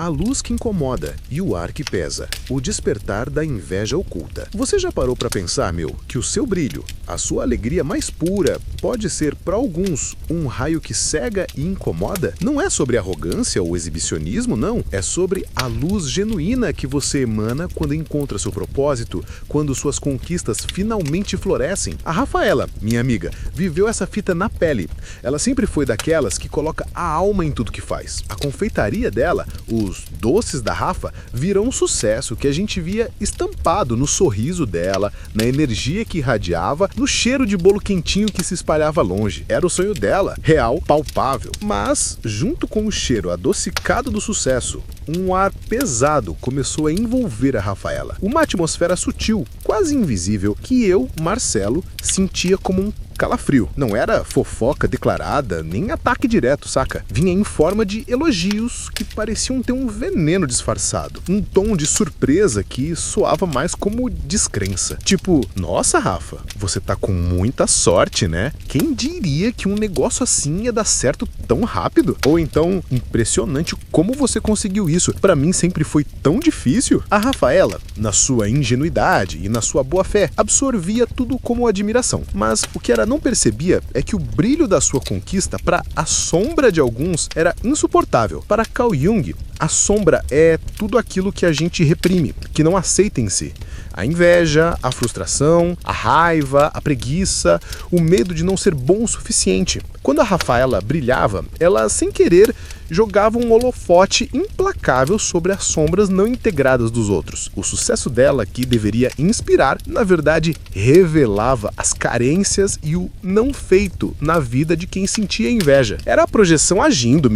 A luz que incomoda e o ar que pesa. O despertar da inveja oculta. Você já parou para pensar, que o seu brilho, a sua alegria mais pura, pode ser, para alguns, um raio que cega e incomoda? Não é sobre arrogância ou exibicionismo, não. É sobre a luz genuína que você emana quando encontra seu propósito, quando suas conquistas finalmente florescem. A Rafaela, minha amiga, viveu essa fita na pele. Ela sempre foi daquelas que coloca a alma em tudo que faz. A confeitaria dela, os doces da Rafa, viram um sucesso que a gente via estampado no sorriso dela, na energia que irradiava, no cheiro de bolo quentinho que se espalhava longe. Era o sonho dela, real, palpável. Mas, junto com o cheiro adocicado do sucesso, um ar pesado começou a envolver a Rafaela. Uma atmosfera sutil, quase invisível, que eu, Marcelo, sentia como um calafrio. Não era fofoca declarada, nem ataque direto, saca? Vinha em forma de elogios que pareciam ter um veneno disfarçado. Um tom de surpresa que soava mais como descrença. Tipo, nossa, Rafa, você tá com muita sorte, né? Quem diria que um negócio assim ia dar certo tão rápido? Ou então, impressionante como você conseguiu isso. Pra mim sempre foi tão difícil. A Rafaela, na sua ingenuidade e na sua boa fé, absorvia tudo como admiração. Mas o que ela não percebia é que o brilho da sua conquista, para a sombra de alguns, era insuportável. Para Carl Jung, a sombra é tudo aquilo que a gente reprime, que não aceita em si. A inveja, a frustração, a raiva, a preguiça, o medo de não ser bom o suficiente. Quando a Rafaela brilhava, ela, sem querer, jogava um holofote implacável sobre as sombras não integradas dos outros. O sucesso dela, que deveria inspirar, na verdade, revelava as carências e o não feito na vida de quem sentia inveja. Era a projeção agindo,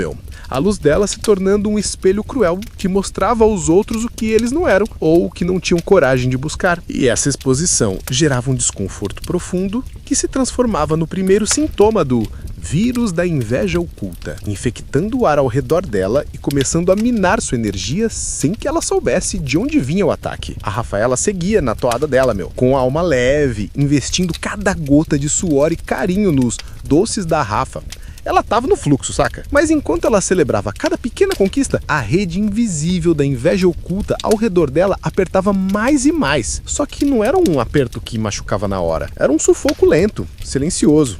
A luz dela se tornando um espelho cruel que mostrava aos outros o que eles não eram ou o que não tinham coragem de buscar. E essa exposição gerava um desconforto profundo que se transformava no primeiro sintoma do vírus da inveja oculta, infectando o ar ao redor dela e começando a minar sua energia sem que ela soubesse de onde vinha o ataque. A Rafaela seguia na toada dela, com a alma leve, investindo cada gota de suor e carinho nos doces da Rafa. Ela tava no fluxo, saca? Mas enquanto ela celebrava cada pequena conquista, a rede invisível da inveja oculta ao redor dela apertava mais e mais. Só que não era um aperto que machucava na hora, era um sufoco lento, silencioso.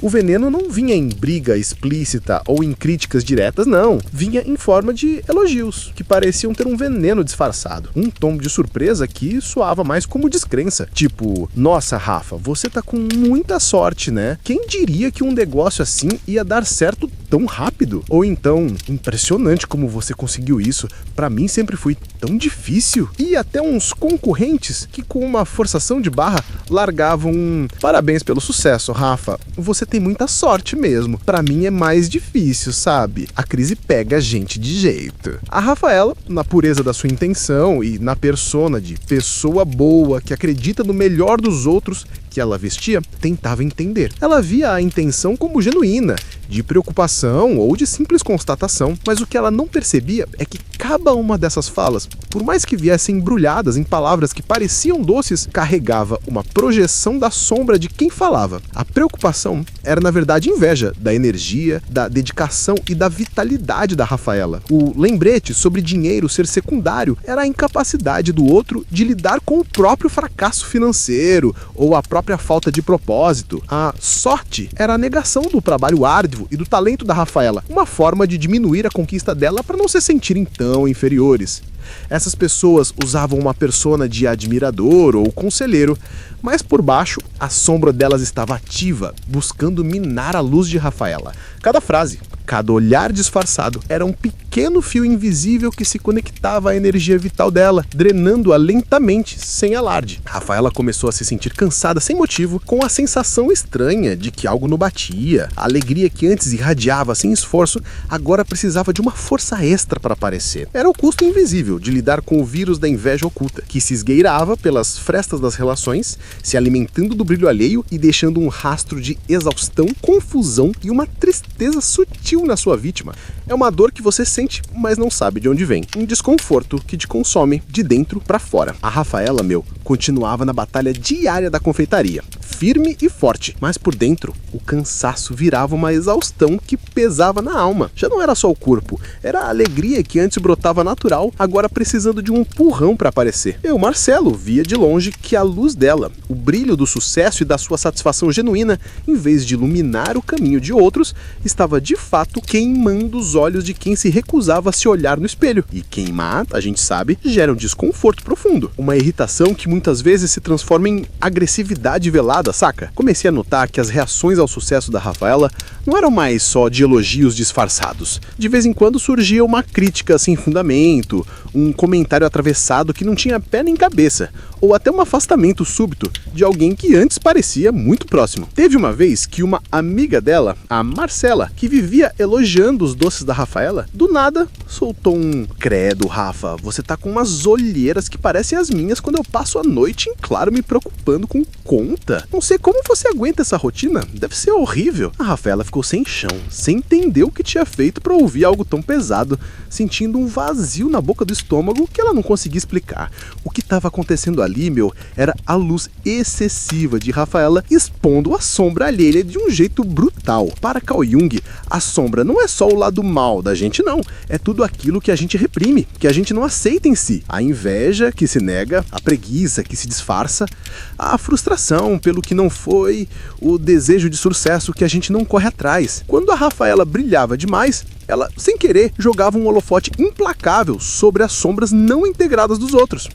O veneno não vinha em briga explícita ou em críticas diretas, não. Vinha em forma de elogios, que pareciam ter um veneno disfarçado. Um tom de surpresa que soava mais como descrença. Tipo, nossa, Rafa, você tá com muita sorte, né? Quem diria que um negócio assim ia dar certo tão rápido? Ou então, impressionante como você conseguiu isso. Pra mim sempre foi tão difícil. E até uns concorrentes que com uma forçação de barra largavam um parabéns pelo sucesso, Rafa. Você tem muita sorte mesmo. Pra mim é mais difícil, sabe? A crise pega a gente de jeito. A Rafaela, na pureza da sua intenção e na persona de pessoa boa que acredita no melhor dos outros que ela vestia, tentava entender. Ela via a intenção como genuína, de preocupação ou de simples constatação, mas o que ela não percebia é que cada uma dessas falas, por mais que viessem embrulhadas em palavras que pareciam doces, carregava uma projeção da sombra de quem falava. A preocupação era, na verdade, inveja da energia, da dedicação e da vitalidade da Rafaela. O lembrete sobre dinheiro ser secundário era a incapacidade do outro de lidar com o próprio fracasso financeiro ou a própria falta de propósito. A sorte era a negação do trabalho árduo e do talento da Rafaela, uma forma de diminuir a conquista dela para não se sentirem tão inferiores. Essas pessoas usavam uma persona de admirador ou conselheiro, mas por baixo a sombra delas estava ativa, buscando minar a luz de Rafaela. Cada frase, cada olhar disfarçado era um pequeno fio invisível que se conectava à energia vital dela, drenando-a lentamente, sem alarde. Rafaela começou a se sentir cansada sem motivo, com a sensação estranha de que algo não batia. A alegria que antes irradiava sem esforço, agora precisava de uma força extra para aparecer. Era o custo invisível de lidar com o vírus da inveja oculta, que se esgueirava pelas frestas das relações, se alimentando do brilho alheio e deixando um rastro de exaustão, confusão e uma tristeza sutil na sua vítima. É uma dor que você sente, mas não sabe de onde vem. Um desconforto que te consome de dentro para fora. A Rafaela, continuava na batalha diária da confeitaria. firme e forte, mas por dentro, o cansaço virava uma exaustão que pesava na alma. Já não era só o corpo, era a alegria que antes brotava natural, agora precisando de um empurrão para aparecer. Eu, Marcelo, via de longe que a luz dela, o brilho do sucesso e da sua satisfação genuína, em vez de iluminar o caminho de outros, estava de fato queimando os olhos de quem se recusava a se olhar no espelho. E queimar, a gente sabe, gera um desconforto profundo. Uma irritação que muitas vezes se transforma em agressividade velada, saca? Comecei a notar que as reações ao sucesso da Rafaela não eram mais só de elogios disfarçados. De vez em quando surgia uma crítica sem fundamento, um comentário atravessado que não tinha pé nem cabeça, ou até um afastamento súbito de alguém que antes parecia muito próximo. Teve uma vez que uma amiga dela, a Marcela, que vivia elogiando os doces da Rafaela, do nada soltou um: "Credo, Rafa, você tá com umas olheiras que parecem as minhas quando eu passo a noite em claro me preocupando com conta. Não sei como você aguenta essa rotina, deve ser horrível." A Rafaela ficou sem chão, sem entender o que tinha feito para ouvir algo tão pesado, sentindo um vazio na boca do estômago que ela não conseguia explicar. O que estava acontecendo ali, era a luz excessiva de Rafaela expondo a sombra alheia de um jeito brutal. Para Carl Jung, a sombra não é só o lado mal da gente, não. É tudo aquilo que a gente reprime, que a gente não aceita em si. A inveja que se nega, a preguiça que se disfarça, a frustração pelo que não foi, o desejo de sucesso que a gente não corre atrás. Quando a Rafaela brilhava demais, ela, sem querer, jogava um holofote implacável sobre as sombras não integradas dos outros.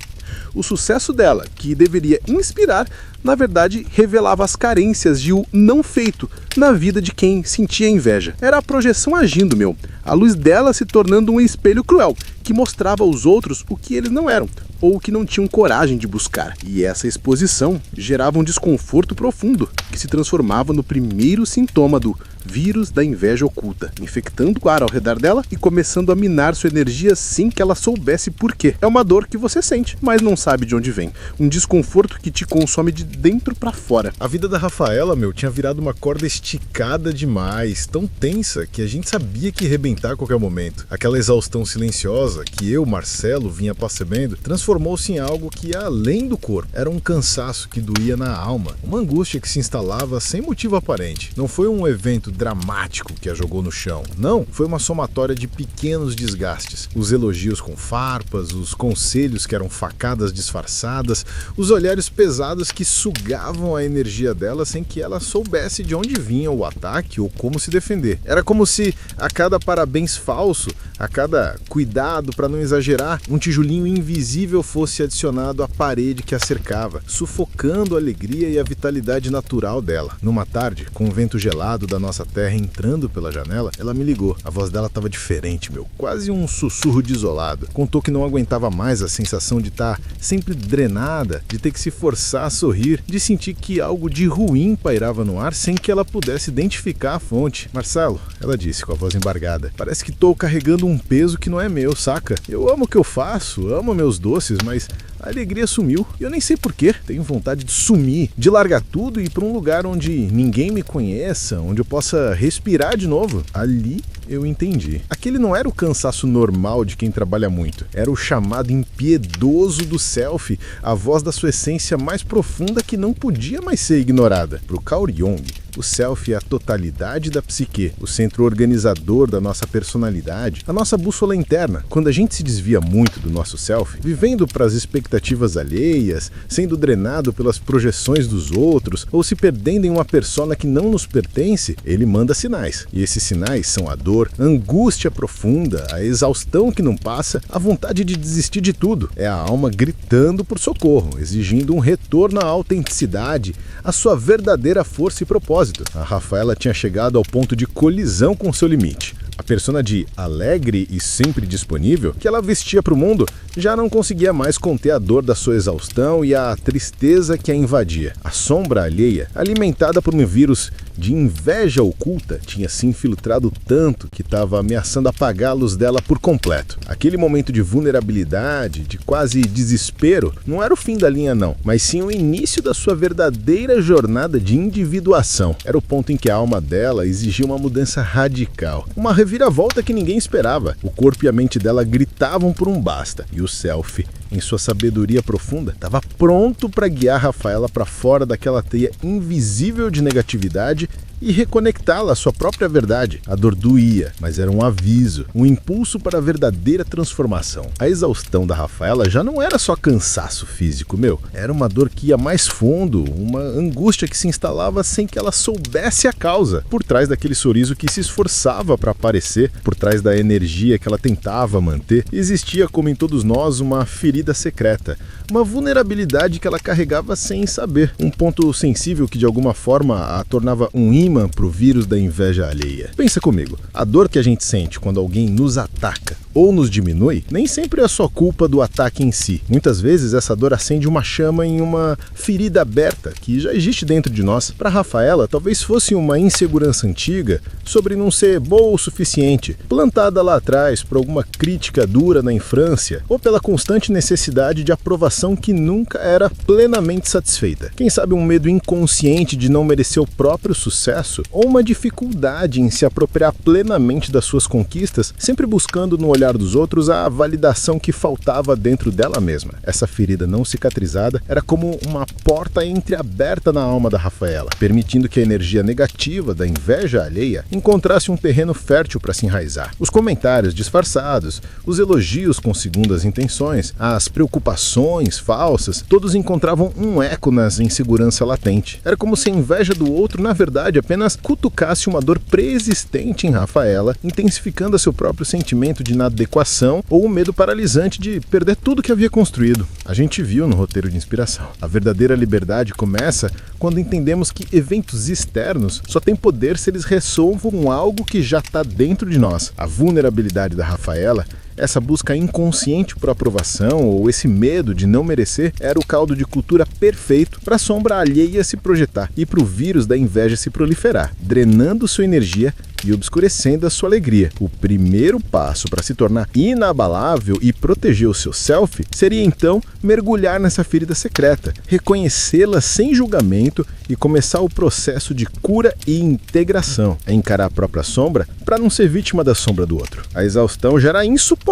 O sucesso dela, que deveria inspirar, na verdade revelava as carências de o não feito na vida de quem sentia inveja. Era a projeção agindo, a luz dela se tornando um espelho cruel, que mostrava aos outros o que eles não eram, ou o que não tinham coragem de buscar. E essa exposição gerava um desconforto profundo, que se transformava no primeiro sintoma do vírus da inveja oculta, infectando o ar ao redor dela e começando a minar sua energia sem que ela soubesse por quê. É uma dor que você sente, mas não sabe de onde vem. Um desconforto que te consome de dentro pra fora. A vida da Rafaela, tinha virado uma corda esticada demais, tão tensa que a gente sabia que ia arrebentar a qualquer momento. Aquela exaustão silenciosa que eu, Marcelo, vinha percebendo, transformou-se em algo que ia além do corpo. Era um cansaço que doía na alma, uma angústia que se instalava sem motivo aparente. Não foi um evento dramático que a jogou no chão. Não, foi uma somatória de pequenos desgastes. Os elogios com farpas, os conselhos que eram facadas disfarçadas, os olhares pesados que sugavam a energia dela sem que ela soubesse de onde vinha o ataque ou como se defender. Era como se a cada parabéns falso, a cada cuidado para não exagerar, um tijolinho invisível fosse adicionado à parede que a cercava, sufocando a alegria e a vitalidade natural dela. Numa tarde, com o vento gelado da nossa terra entrando pela janela, ela me ligou. A voz dela estava diferente, quase um sussurro desolado. Contou que não aguentava mais a sensação de estar sempre drenada, de ter que se forçar a sorrir, de sentir que algo de ruim pairava no ar sem que ela pudesse identificar a fonte. "Marcelo", ela disse com a voz embargada, "parece que estou carregando um peso que não é meu, saca? Eu amo o que eu faço, amo meus doces, mas a alegria sumiu e eu nem sei porquê. Tenho vontade de sumir, de largar tudo e ir para um lugar onde ninguém me conheça, onde eu possa respirar de novo." Ali eu entendi. Aquele não era o cansaço normal de quem trabalha muito. Era o chamado impiedoso do self, a voz da sua essência mais profunda que não podia mais ser ignorada. Para o Carl Jung, o self é a totalidade da psique, o centro organizador da nossa personalidade, a nossa bússola interna. Quando a gente se desvia muito do nosso self, vivendo para as expectativas alheias, sendo drenado pelas projeções dos outros, ou se perdendo em uma persona que não nos pertence, ele manda sinais. E esses sinais são a dor, a angústia profunda, a exaustão que não passa, a vontade de desistir de tudo. É a alma gritando por socorro, exigindo um retorno à autenticidade, à sua verdadeira força e propósito. A Rafaela tinha chegado ao ponto de colisão com seu limite. A persona de alegre e sempre disponível que ela vestia para o mundo já não conseguia mais conter a dor da sua exaustão e a tristeza que a invadia. A sombra alheia, alimentada por um vírus de inveja oculta tinha se infiltrado tanto que estava ameaçando apagar a luz dela por completo. Aquele momento de vulnerabilidade, de quase desespero, não era o fim da linha não, mas sim o início da sua verdadeira jornada de individuação. Era o ponto em que a alma dela exigia uma mudança radical, uma reviravolta que ninguém esperava. O corpo e a mente dela gritavam por um basta, e o Self, em sua sabedoria profunda, estava pronto para guiar Rafaela para fora daquela teia invisível de negatividade e reconectá-la à sua própria verdade. A dor doía, mas era um aviso, um impulso para a verdadeira transformação. A exaustão da Rafaela já não era só cansaço físico, era uma dor que ia mais fundo, uma angústia que se instalava sem que ela soubesse a causa. Por trás daquele sorriso que se esforçava para aparecer, por trás da energia que ela tentava manter, existia, como em todos nós, uma ferida secreta, uma vulnerabilidade que ela carregava sem saber, um ponto sensível que de alguma forma a tornava um imã para o vírus da inveja alheia. Pensa comigo, a dor que a gente sente quando alguém nos ataca ou nos diminui, nem sempre é só culpa do ataque em si. Muitas vezes essa dor acende uma chama em uma ferida aberta que já existe dentro de nós. Para Rafaela, talvez fosse uma insegurança antiga sobre não ser boa o suficiente, plantada lá atrás por alguma crítica dura na infância ou pela constante necessidade de aprovação que nunca era plenamente satisfeita. Quem sabe um medo inconsciente de não merecer o próprio sucesso ou uma dificuldade em se apropriar plenamente das suas conquistas, sempre buscando no olhar dos outros a validação que faltava dentro dela mesma. Essa ferida não cicatrizada era como uma porta entreaberta na alma da Rafaela, permitindo que a energia negativa da inveja alheia encontrasse um terreno fértil para se enraizar. Os comentários disfarçados, os elogios com segundas intenções, as preocupações falsas, todos encontravam um eco nas insegurança latente. Era como se a inveja do outro, na verdade, apenas cutucasse uma dor preexistente em Rafaela, intensificando seu próprio sentimento de inadequação ou o medo paralisante de perder tudo que havia construído. A gente viu no roteiro de inspiração. A verdadeira liberdade começa quando entendemos que eventos externos só têm poder se eles ressolvam algo que já está dentro de nós. A vulnerabilidade da Rafaela, essa busca inconsciente por aprovação ou esse medo de não merecer, era o caldo de cultura perfeito para a sombra alheia se projetar e para o vírus da inveja se proliferar, drenando sua energia e obscurecendo a sua alegria. O primeiro passo para se tornar inabalável e proteger o seu self seria então mergulhar nessa ferida secreta, reconhecê-la sem julgamento e começar o processo de cura e integração, encarar a própria sombra para não ser vítima da sombra do outro. A exaustão já era insuportável,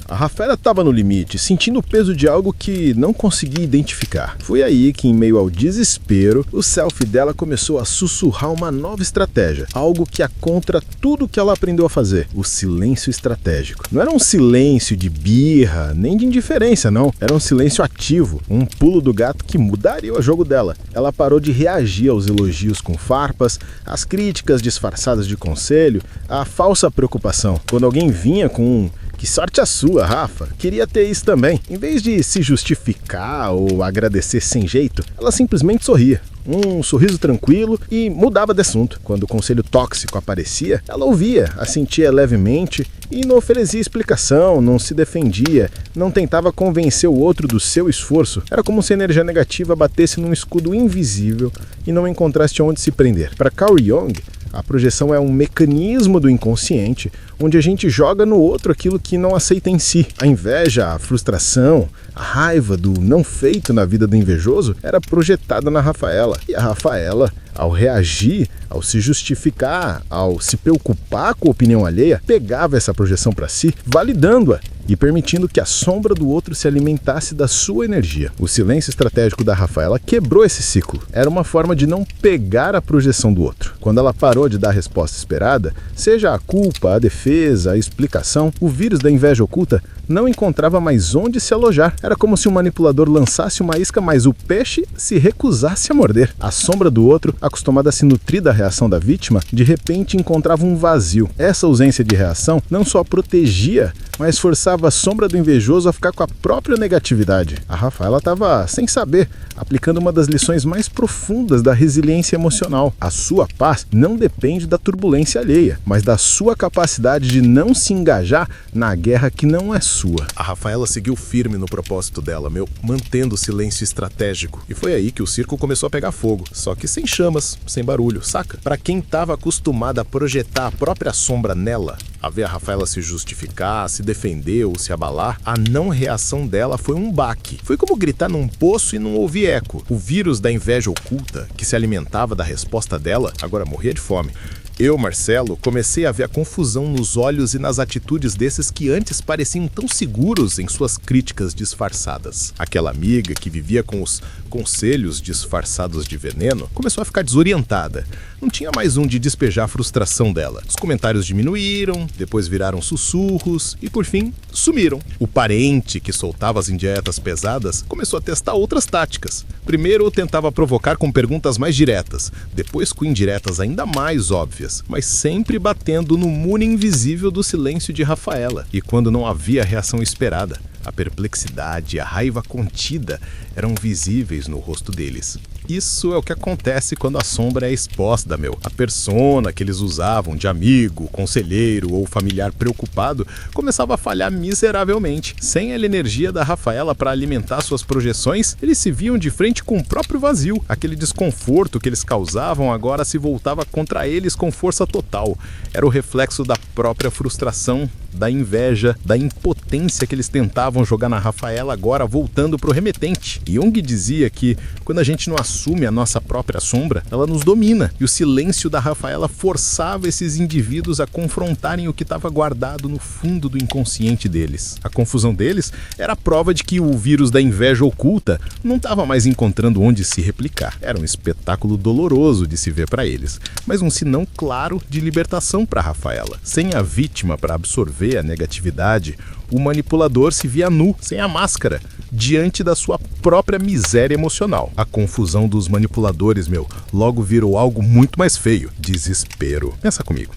A Rafaela estava no limite, sentindo o peso de algo que não conseguia identificar. Foi aí que, em meio ao desespero, o self dela começou a sussurrar uma nova estratégia, algo que ia contra tudo que ela aprendeu a fazer, o silêncio estratégico. Não era um silêncio de birra, nem de indiferença, não. Era um silêncio ativo, um pulo do gato que mudaria o jogo dela. Ela parou de reagir aos elogios com farpas, às críticas disfarçadas de conselho, à falsa preocupação. Quando alguém vinha com um "que sorte a sua, Rafa, queria ter isso também", em vez de se justificar ou agradecer sem jeito, ela simplesmente sorria. Um sorriso tranquilo e mudava de assunto. Quando o conselho tóxico aparecia, ela ouvia, assentia levemente e não oferecia explicação, não se defendia, não tentava convencer o outro do seu esforço. Era como se a energia negativa batesse num escudo invisível e não encontrasse onde se prender. Para Carl Jung, a projeção é um mecanismo do inconsciente onde a gente joga no outro aquilo que não aceita em si. A inveja, a frustração, a raiva do não feito na vida do invejoso era projetada na Rafaela. E a Rafaela, ao reagir, ao se justificar, ao se preocupar com a opinião alheia, pegava essa projeção para si, validando-a e permitindo que a sombra do outro se alimentasse da sua energia. O silêncio estratégico da Rafaela quebrou esse ciclo. Era uma forma de não pegar a projeção do outro. Quando ela parou de dar a resposta esperada, seja a culpa, a defesa, a explicação, o vírus da inveja oculta não encontrava mais onde se alojar. Era como se um manipulador lançasse uma isca, mas o peixe se recusasse a morder. A sombra do outro, acostumada a se nutrir da reação da vítima, de repente encontrava um vazio. Essa ausência de reação não só protegia, mas forçava a sombra do invejoso a ficar com a própria negatividade. A Rafaela estava, sem saber, aplicando uma das lições mais profundas da resiliência emocional. A sua paz não depende da turbulência alheia, mas da sua capacidade de não se engajar na guerra que não é sua. A Rafaela seguiu firme no propósito dela, mantendo o silêncio estratégico. E foi aí que o circo começou a pegar fogo, só que sem chama chamas, sem barulho, saca? Pra quem tava acostumado a projetar a própria sombra nela, a ver a Rafaela se justificar, se defender ou se abalar, a não reação dela foi um baque. Foi como gritar num poço e não ouvir eco. O vírus da inveja oculta, que se alimentava da resposta dela, agora morria de fome. Eu, Marcelo, comecei a ver a confusão nos olhos e nas atitudes desses que antes pareciam tão seguros em suas críticas disfarçadas. Aquela amiga que vivia com os conselhos disfarçados de veneno começou a ficar desorientada. Não tinha mais um de despejar a frustração dela. Os comentários diminuíram, depois viraram sussurros e, por fim, sumiram. O parente que soltava as indiretas pesadas começou a testar outras táticas. Primeiro tentava provocar com perguntas mais diretas, depois com indiretas ainda mais óbvias, mas sempre batendo no muro invisível do silêncio de Rafaela. E quando não havia reação esperada, a perplexidade e a raiva contida eram visíveis no rosto deles. Isso é o que acontece quando a sombra é exposta, meu. A persona que eles usavam de amigo, conselheiro ou familiar preocupado começava a falhar miseravelmente. Sem a energia da Rafaela para alimentar suas projeções, eles se viam de frente com o próprio vazio. Aquele desconforto que eles causavam agora se voltava contra eles com força total. Era o reflexo da própria frustração, da inveja, da impotência que eles tentavam jogar na Rafaela, agora voltando pro remetente. Jung dizia que quando a gente não assume a nossa própria sombra, ela nos domina, e o silêncio da Rafaela forçava esses indivíduos a confrontarem o que estava guardado no fundo do inconsciente deles. A confusão deles era a prova de que o vírus da inveja oculta não estava mais encontrando onde se replicar. Era um espetáculo doloroso de se ver para eles, mas um sinal claro de libertação para Rafaela. Sem a vítima para absorver a negatividade, o manipulador se via nu, sem a máscara, diante da sua própria miséria emocional. A confusão dos manipuladores, logo virou algo muito mais feio: desespero. Pensa comigo.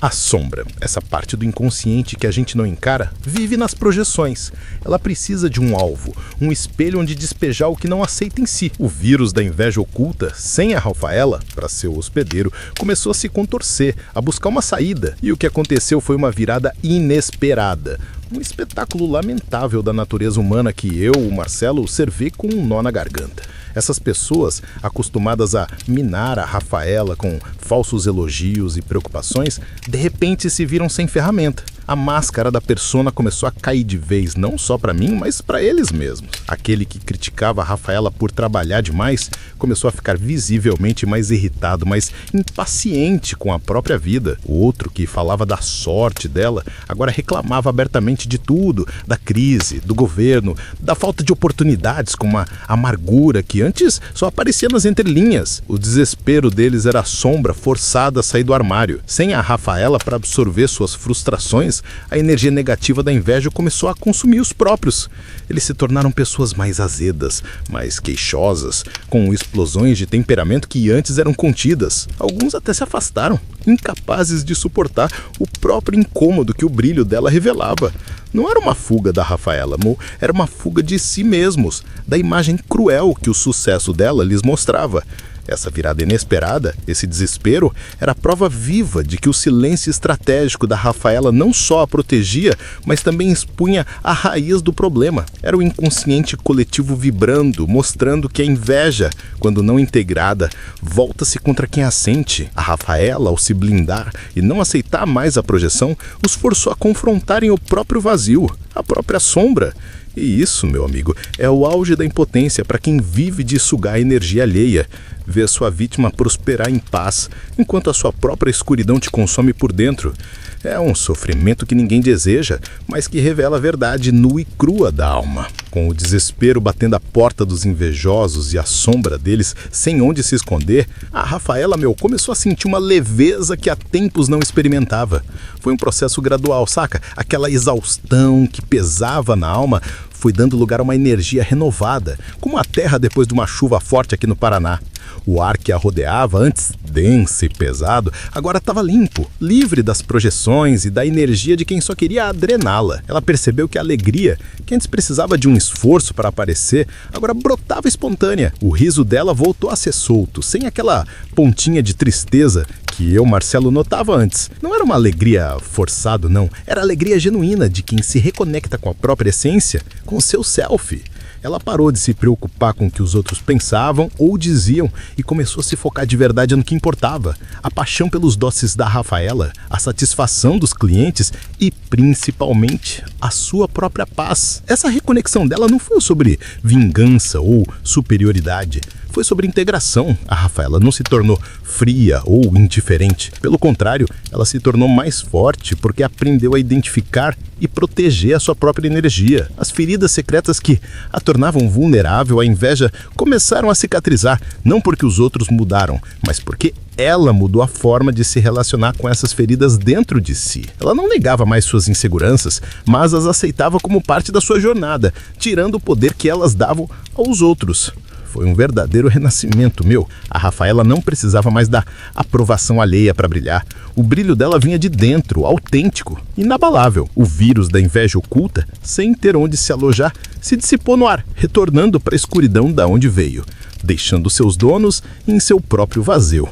A sombra, essa parte do inconsciente que a gente não encara, vive nas projeções. Ela precisa de um alvo, um espelho onde despejar o que não aceita em si. O vírus da inveja oculta, sem a Rafaela para seu hospedeiro, começou a se contorcer, a buscar uma saída. E o que aconteceu foi uma virada inesperada. Um espetáculo lamentável da natureza humana que eu, o Marcelo, observei com um nó na garganta. Essas pessoas, acostumadas a minar a Rafaela com falsos elogios e preocupações, de repente se viram sem ferramenta. A máscara da persona começou a cair de vez, não só para mim, mas para eles mesmos. Aquele que criticava a Rafaela por trabalhar demais começou a ficar visivelmente mais irritado, mais impaciente com a própria vida. O outro, que falava da sorte dela, agora reclamava abertamente de tudo, da crise, do governo, da falta de oportunidades, com uma amargura que antes só aparecia nas entrelinhas. O desespero deles era a sombra forçada a sair do armário. Sem a Rafaela para absorver suas frustrações, a energia negativa da inveja começou a consumir os próprios. Eles se tornaram pessoas mais azedas, mais queixosas, com explosões de temperamento que antes eram contidas. Alguns até se afastaram, incapazes de suportar o próprio incômodo que o brilho dela revelava. Não era uma fuga da Rafaela, era uma fuga de si mesmos, da imagem cruel que o sucesso dela lhes mostrava. Essa virada inesperada, esse desespero, era a prova viva de que o silêncio estratégico da Rafaela não só a protegia, mas também expunha a raiz do problema. Era o inconsciente coletivo vibrando, mostrando que a inveja, quando não integrada, volta-se contra quem a sente. A Rafaela, ao se blindar e não aceitar mais a projeção, os forçou a confrontarem o próprio vazio, a própria sombra. E isso, meu amigo, é o auge da impotência para quem vive de sugar a energia alheia. Ver sua vítima prosperar em paz, enquanto a sua própria escuridão te consome por dentro. É um sofrimento que ninguém deseja, mas que revela a verdade nua e crua da alma. Com o desespero batendo a porta dos invejosos e a sombra deles sem onde se esconder, a Rafaela, começou a sentir uma leveza que há tempos não experimentava. Foi um processo gradual, saca? Aquela exaustão que pesava na alma foi dando lugar a uma energia renovada, como a terra depois de uma chuva forte aqui no Paraná. O ar que a rodeava, antes denso e pesado, agora estava limpo, livre das projeções e da energia de quem só queria drená-la. Ela percebeu que a alegria, que antes precisava de um esforço para aparecer, agora brotava espontânea. O riso dela voltou a ser solto, sem aquela pontinha de tristeza que eu, Marcelo, notava antes. Não era uma alegria forçada, não. Era a alegria genuína de quem se reconecta com a própria essência, com o seu self. Ela parou de se preocupar com o que os outros pensavam ou diziam e começou a se focar de verdade no que importava. A paixão pelos doces da Rafaela, a satisfação dos clientes e, principalmente, a sua própria paz. Essa reconexão dela não foi sobre vingança ou superioridade. Foi sobre integração. A Rafaela não se tornou fria ou indiferente. Pelo contrário, ela se tornou mais forte porque aprendeu a identificar e proteger a sua própria energia. As feridas secretas que a tornavam vulnerável à inveja começaram a cicatrizar, não porque os outros mudaram, mas porque ela mudou a forma de se relacionar com essas feridas dentro de si. Ela não negava mais suas inseguranças, mas as aceitava como parte da sua jornada, tirando o poder que elas davam aos outros. Foi um verdadeiro renascimento, meu. A Rafaela não precisava mais da aprovação alheia para brilhar. O brilho dela vinha de dentro, autêntico, inabalável. O vírus da inveja oculta, sem ter onde se alojar, se dissipou no ar, retornando para a escuridão da onde veio, deixando seus donos em seu próprio vazio.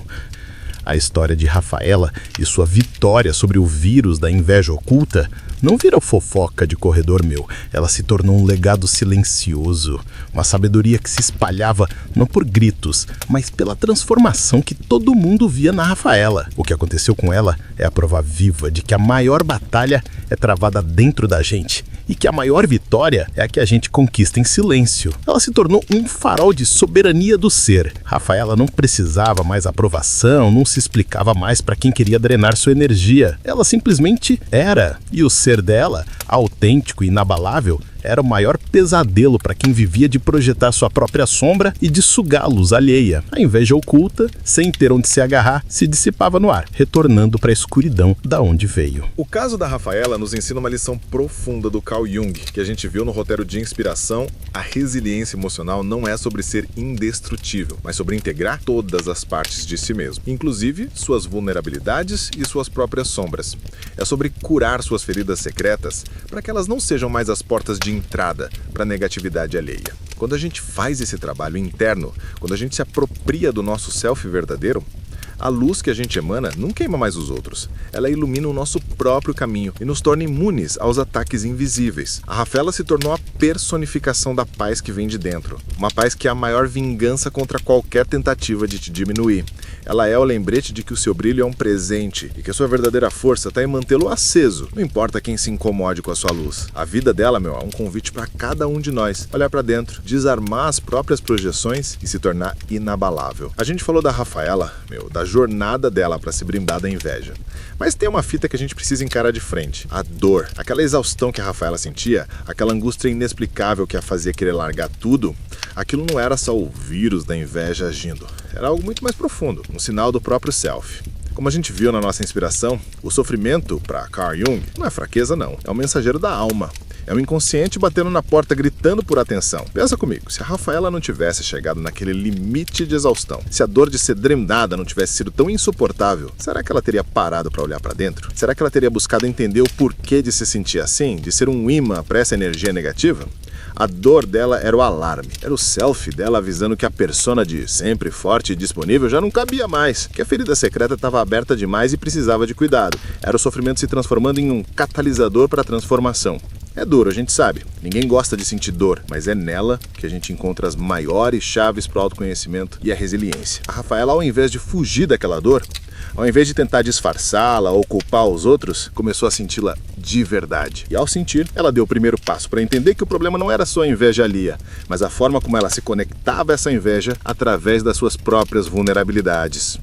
A história de Rafaela e sua vitória sobre o vírus da inveja oculta não virou fofoca de corredor meu. Ela se tornou um legado silencioso, uma sabedoria que se espalhava não por gritos, mas pela transformação que todo mundo via na Rafaela. O que aconteceu com ela é a prova viva de que a maior batalha é travada dentro da gente e que a maior vitória é a que a gente conquista em silêncio. Ela se tornou um farol de soberania do ser. Rafaela não precisava mais aprovação, não se explicava mais para quem queria drenar sua energia. Ela simplesmente era, e o ser dela, autêntico e inabalável, era o maior pesadelo para quem vivia de projetar sua própria sombra e de sugar a luz alheia. A inveja oculta, sem ter onde se agarrar, se dissipava no ar, retornando para a escuridão da onde veio. O caso da Rafaela nos ensina uma lição profunda do Carl Jung, que a gente viu no roteiro de inspiração. A resiliência emocional não é sobre ser indestrutível, mas sobre integrar todas as partes de si mesmo, inclusive suas vulnerabilidades e suas próprias sombras. É sobre curar suas feridas secretas para que elas não sejam mais as portas de entrada para a negatividade alheia. Quando a gente faz esse trabalho interno, quando a gente se apropria do nosso self verdadeiro, a luz que a gente emana não queima mais os outros. Ela ilumina o nosso próprio caminho e nos torna imunes aos ataques invisíveis. A Rafaela se tornou a personificação da paz que vem de dentro. Uma paz que é a maior vingança contra qualquer tentativa de te diminuir. Ela é o lembrete de que o seu brilho é um presente e que a sua verdadeira força está em mantê-lo aceso. Não importa quem se incomode com a sua luz. A vida dela, meu, é um convite para cada um de nós olhar para dentro, desarmar as próprias projeções e se tornar inabalável. A gente falou da Rafaela, meu, da jornada dela para se brindar da inveja. Mas tem uma fita que a gente precisa encarar de frente. A dor. Aquela exaustão que a Rafaela sentia, aquela angústia inexplicável que a fazia querer largar tudo, aquilo não era só o vírus da inveja agindo. Era algo muito mais profundo, um sinal do próprio self. Como a gente viu na nossa inspiração, o sofrimento, para Carl Jung, não é fraqueza não, é um mensageiro da alma. É o inconsciente batendo na porta gritando por atenção. Pensa comigo, se a Rafaela não tivesse chegado naquele limite de exaustão, se a dor de ser drendada não tivesse sido tão insuportável, será que ela teria parado para olhar para dentro? Será que ela teria buscado entender o porquê de se sentir assim, de ser um imã para essa energia negativa? A dor dela era o alarme, era o self dela avisando que a persona de sempre forte e disponível já não cabia mais, que a ferida secreta estava aberta demais e precisava de cuidado. Era o sofrimento se transformando em um catalisador para a transformação. É duro, a gente sabe. Ninguém gosta de sentir dor, mas é nela que a gente encontra as maiores chaves para o autoconhecimento e a resiliência. A Rafaela, ao invés de fugir daquela dor, ao invés de tentar disfarçá-la ou culpar os outros, começou a senti-la de verdade. E ao sentir, ela deu o primeiro passo para entender que o problema não era só a inveja alheia, mas a forma como ela se conectava a essa inveja através das suas próprias vulnerabilidades.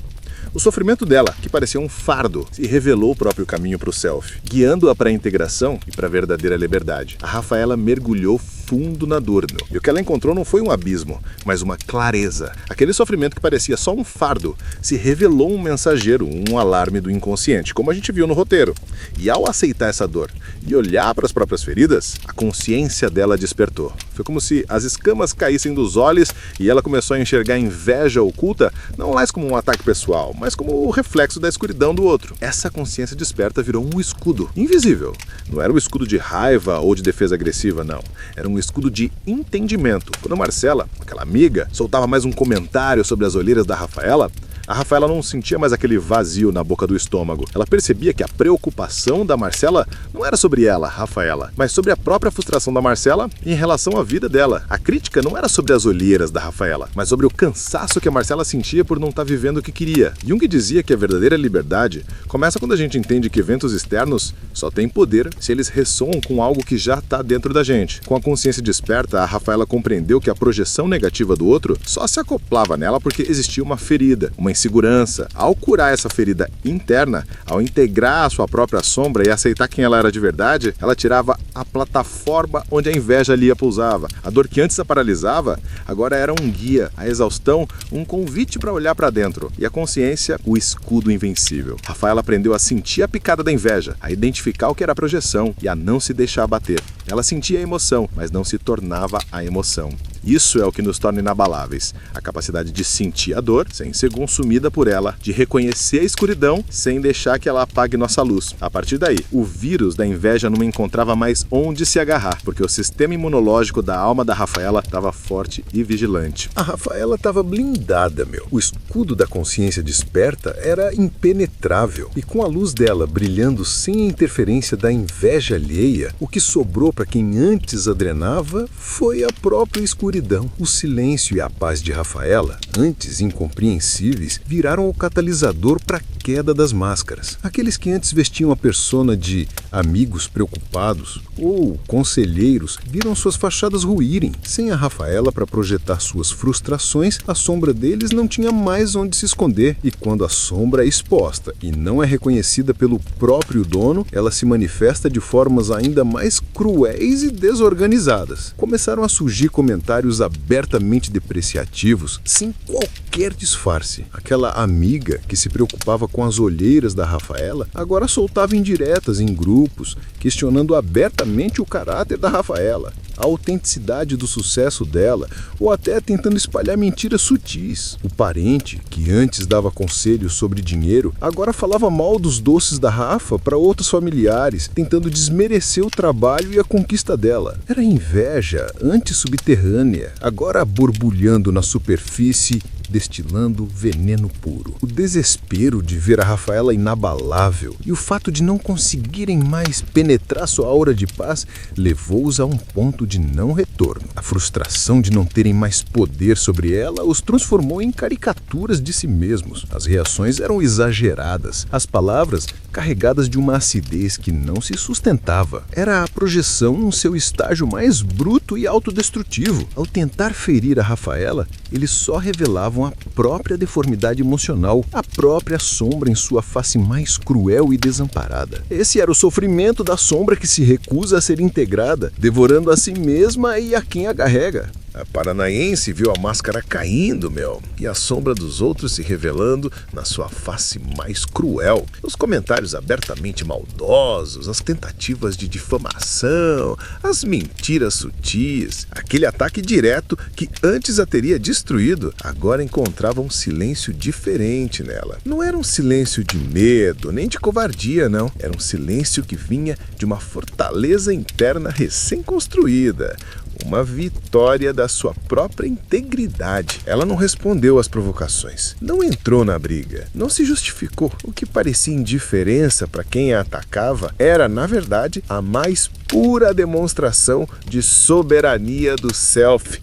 O sofrimento dela, que parecia um fardo, se revelou o próprio caminho para o self, guiando-a para a integração e para a verdadeira liberdade. A Rafaela mergulhou fundo na dor, meu. E o que ela encontrou não foi um abismo, mas uma clareza. Aquele sofrimento que parecia só um fardo se revelou um mensageiro, um alarme do inconsciente, como a gente viu no roteiro. E ao aceitar essa dor e olhar para as próprias feridas, a consciência dela despertou. Foi como se as escamas caíssem dos olhos e ela começou a enxergar a inveja oculta não mais como um ataque pessoal, mas como o reflexo da escuridão do outro. Essa consciência desperta virou um escudo invisível. Não era um escudo de raiva ou de defesa agressiva, não. Era um escudo de entendimento. Quando a Marcela, aquela amiga, soltava mais um comentário sobre as olheiras da Rafaela, A Rafaela não sentia mais aquele vazio na boca do estômago. Ela percebia que a preocupação da Marcela não era sobre ela, Rafaela, mas sobre a própria frustração da Marcela em relação à vida dela. A crítica não era sobre as olheiras da Rafaela, mas sobre o cansaço que a Marcela sentia por não estar vivendo o que queria. Jung dizia que a verdadeira liberdade começa quando a gente entende que eventos externos só têm poder se eles ressoam com algo que já está dentro da gente. Com a consciência desperta, a Rafaela compreendeu que a projeção negativa do outro só se acoplava nela porque existia uma ferida, uma insegurança. Ao curar essa ferida interna, ao integrar a sua própria sombra e aceitar quem ela era de verdade, ela tirava a plataforma onde a inveja ali pousava. A dor que antes a paralisava, agora era um guia, a exaustão, um convite para olhar para dentro, e a consciência, o escudo invencível. Rafaela aprendeu a sentir a picada da inveja, a identificar o que era projeção e a não se deixar abater. Ela sentia a emoção, mas não se tornava a emoção. Isso é o que nos torna inabaláveis. A capacidade de sentir a dor sem ser consumida por ela, de reconhecer a escuridão sem deixar que ela apague nossa luz. A partir daí, o vírus da inveja não encontrava mais onde se agarrar, porque o sistema imunológico da alma da Rafaela estava forte e vigilante. A Rafaela estava blindada, meu. O escudo da consciência desperta era impenetrável. E com a luz dela brilhando sem a interferência da inveja alheia, o que sobrou para quem antes a drenava foi a própria escuridão. O silêncio e a paz de Rafaela, antes incompreensíveis, viraram o catalisador para a queda das máscaras. Aqueles que antes vestiam a persona de amigos preocupados ou conselheiros viram suas fachadas ruírem. Sem a Rafaela para projetar suas frustrações, a sombra deles não tinha mais onde se esconder. E quando a sombra é exposta e não é reconhecida pelo próprio dono, ela se manifesta de formas ainda mais cruéis e desorganizadas. Começaram a surgir comentários abertamente depreciativos, sem qualquer disfarce. Aquela amiga que se preocupava com as olheiras da Rafaela agora soltava indiretas em grupos, questionando abertamente o caráter da Rafaela, a autenticidade do sucesso dela, ou até tentando espalhar mentiras sutis. O parente, que antes dava conselhos sobre dinheiro, agora falava mal dos doces da Rafa para outros familiares, tentando desmerecer o trabalho e a conquista dela. Era inveja antes subterrânea, agora borbulhando na superfície, destilando veneno puro. O desespero de ver a Rafaela inabalável e o fato de não conseguirem mais penetrar sua aura de paz levou-os a um ponto de não retorno. A frustração de não terem mais poder sobre ela os transformou em caricaturas de si mesmos. As reações eram exageradas, as palavras carregadas de uma acidez que não se sustentava. Era a projeção no seu estágio mais bruto e autodestrutivo. Ao tentar ferir a Rafaela, eles só revelavam a própria deformidade emocional, a própria sombra em sua face mais cruel e desamparada. Esse era o sofrimento da sombra que se recusa a ser integrada, devorando a si mesma e a quem a carrega. A paranaense viu a máscara caindo, meu, e a sombra dos outros se revelando na sua face mais cruel. Os comentários abertamente maldosos, as tentativas de difamação, as mentiras sutis, aquele ataque direto que antes a teria destruído, agora encontrava um silêncio diferente nela. Não era um silêncio de medo, nem de covardia, não. Era um silêncio que vinha de uma fortaleza interna recém-construída. Uma vitória da sua própria integridade. Ela não respondeu às provocações, não entrou na briga, não se justificou. O que parecia indiferença para quem a atacava era, na verdade, a mais pura demonstração de soberania do self.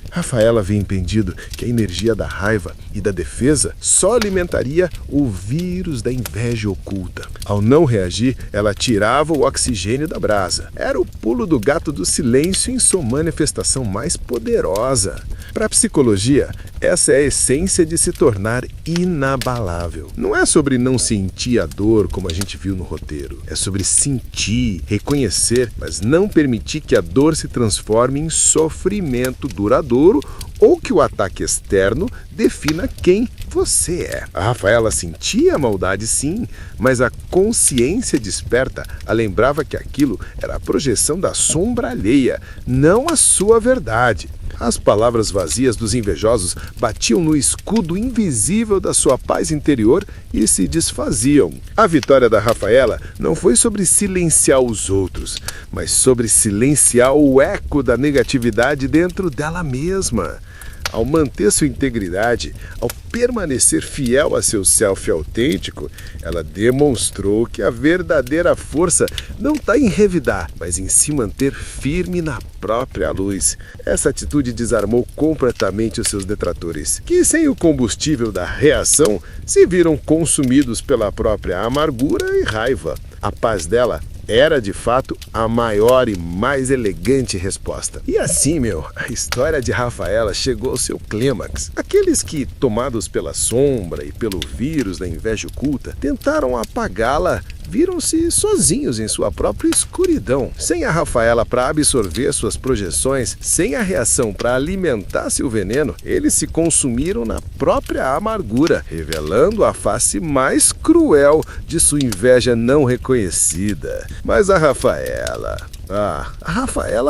Rafaela havia entendido que a energia da raiva e da defesa só alimentaria o vírus da inveja oculta. Ao não reagir, ela tirava o oxigênio da brasa. Era o pulo do gato do silêncio em sua manifestação mais poderosa. Para a psicologia, essa é a essência de se tornar inabalável. Não é sobre não sentir a dor como a gente viu no roteiro. É sobre sentir, reconhecer, mas não permitir que a dor se transforme em sofrimento duradouro ou que o ataque externo defina quem você é. A Rafaela sentia a maldade, sim, mas a consciência desperta a lembrava que aquilo era a projeção da sombra alheia, não a sua verdade. As palavras vazias dos invejosos batiam no escudo invisível da sua paz interior e se desfaziam. A vitória da Rafaela não foi sobre silenciar os outros, mas sobre silenciar o eco da negatividade dentro dela mesma. Ao manter sua integridade, ao permanecer fiel a seu self autêntico, ela demonstrou que a verdadeira força não está em revidar, mas em se manter firme na própria luz. Essa atitude desarmou completamente os seus detratores, que sem o combustível da reação se viram consumidos pela própria amargura e raiva. A paz dela era, de fato, a maior e mais elegante resposta. E assim, a história de Rafaela chegou ao seu clímax. Aqueles que, tomados pela sombra e pelo vírus da inveja oculta, tentaram apagá-la, viram-se sozinhos em sua própria escuridão. Sem a Rafaela para absorver suas projeções, sem a reação para alimentar seu veneno, eles se consumiram na própria amargura, revelando a face mais cruel de sua inveja não reconhecida. Mas a Rafaela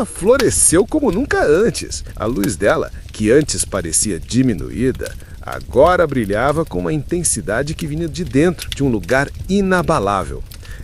floresceu como nunca antes. A luz dela, que antes parecia diminuída, agora brilhava com uma intensidade que vinha de dentro, de um lugar inabalável.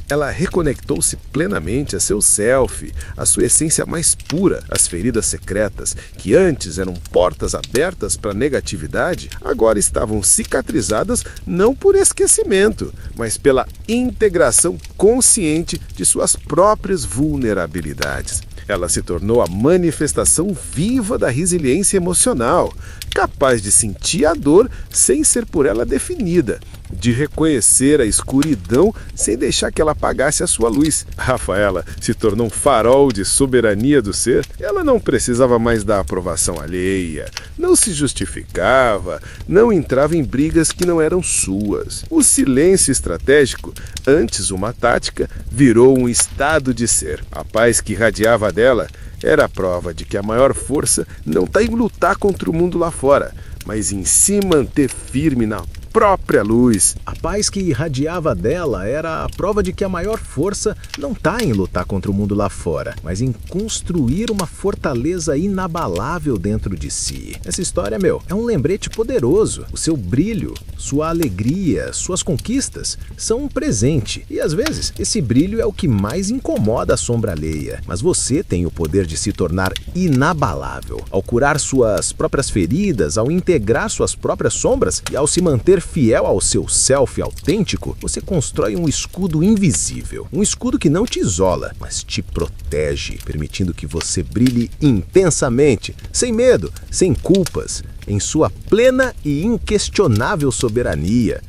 Ela reconectou-se plenamente a seu self, a sua essência mais pura. As feridas secretas, que antes eram portas abertas para a negatividade, agora estavam cicatrizadas não por esquecimento, mas pela integração consciente de suas próprias vulnerabilidades. Ela se tornou a manifestação viva da resiliência emocional, capaz de sentir a dor sem ser por ela definida, de reconhecer a escuridão sem deixar que ela apagasse a sua luz. Rafaela se tornou um farol de soberania do ser. Ela não precisava mais da aprovação alheia, não se justificava, não entrava em brigas que não eram suas. O silêncio estratégico, antes uma tática, virou um estado de ser. A paz que irradiava dela era a prova de que a maior força não está em lutar contra o mundo lá fora, mas em se manter firme na própria luz. A paz que irradiava dela era a prova de que a maior força não está em lutar contra o mundo lá fora, mas em construir uma fortaleza inabalável dentro de si. Essa história, é um lembrete poderoso. O seu brilho, sua alegria, suas conquistas são um presente. E às vezes, esse brilho é o que mais incomoda a sombra alheia. Mas você tem o poder de se tornar inabalável. Ao curar suas próprias feridas, ao integrar suas próprias sombras e ao se manter fiel ao seu self autêntico, você constrói um escudo invisível. Um escudo que não te isola, mas te protege, permitindo que você brilhe intensamente, sem medo, sem culpas, em sua plena e inquestionável soberania.